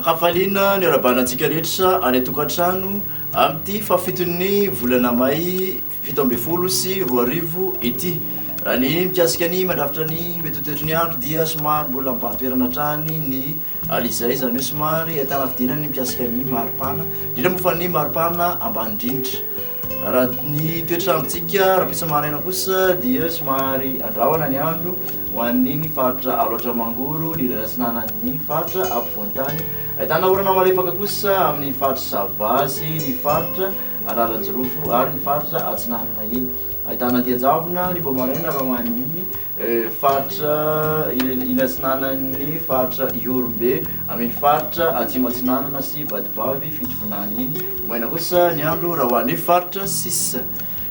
Akafalina ny arabanantsika rehetra any tokantrano amin'ity fafitony volana may 17 sy 2000 ity. Raha ny mikasika ny mandrafitra ny metotoetrany andro dia somary mbola mibatoerana trany ny alizay zany hoe somary ahitana fidinana ny mikasika ny maripana indrindra moa fa ny maripana ambany indrindra. Raha ny toetrandrontsika raha-pisa maraina kosa dia somary andrahona ny andro ho an'ny faritra Aloatra Mangoro ny ratsinanan'ny faritra ampovoan-tany. Ahitana orana malefaka kosa amin'ny faritra Savasy, ny faritra Analanjirofo ary ny faritra Atsinanana iny. Ahitana diajavona ny vao maraina raha ho an'ny faritra inatsinanan'ny faritra Iorombe amin'ny faritra Atsimatsinanana sy Vadivavy fitovonany iny. Maina kosa ny andro raha ho an'ny faritra Sisa.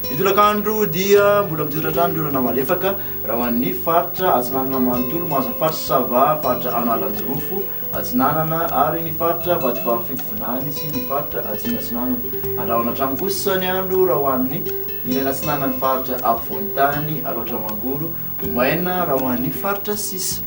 Ny tolakandro dia mbola mitondra-trano ny orana malefaka raha ho an'ny faritra Atsinanana manontolo mahazo ny faritra Sava, faritra Analanjirofo, Atsinanana ary ny faritra Vadivavy fitovonany sy ny faritra Atsimatsinanana. Andrahona trano kosa ny andro raha ho an'ny inatsinanan'ny faritra ampovoan-tany Aloatra Mangoro, maina raha ho an'ny faritra Sisa.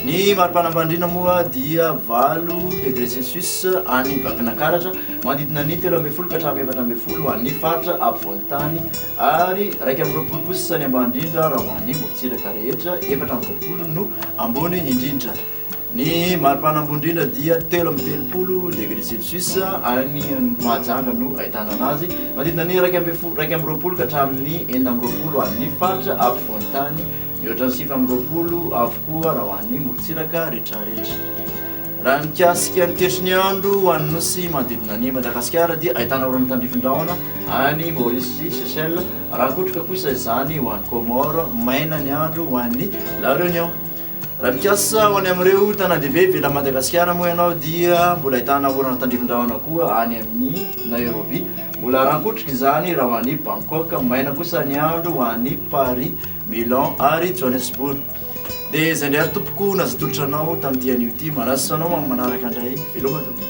Ny maripanam-bandrina moa dia 8 degré Celsius any Vakinankaratra manodidina ny 13 ka hatramin'ny 14 ho an'ny faritra ampovoan-tany ary 120 kosa ny ambany indrindra raha ho an'ny morontsiraka rehetra 420 no ambony indrindra. Ny maripanam-bony indrindra dia 13 degré Celsius any Mahajanga no ahitana anazy manodidina ny 120 ka hatramin'ny 420 an'ny faritra ampovoan-tany. Mihoatra ny 720 avokoa raha ho an'ny morontsiraka rehetrarehetra. Raha mikasika ny toetry ny andro ho an'ny nosy manodidina ny Madagasikara dia ahitana orana tandrifindrahona any Maurice sy Seychelles, raha kotrika kosa izany ho an'ny Comore, maina ny andro ho an'ny La Réunion. Raha mikasa ho any amin'ireo tanàn-dehibe vela Madagasikara moa ianao dia mbola ahitana orana tandrifindrahona koa any amin'ny Nairobi, mbola rankotrika izany raha ho an'ny Bangkok, maina kosa ny andro ho an'ny Paris, Milan ary Johannesburg. Dia izay indray ary tompoko nazatolotra anao tamin'ity anio ity, manasa anao amin'ny manaraka indray veloma tompoko.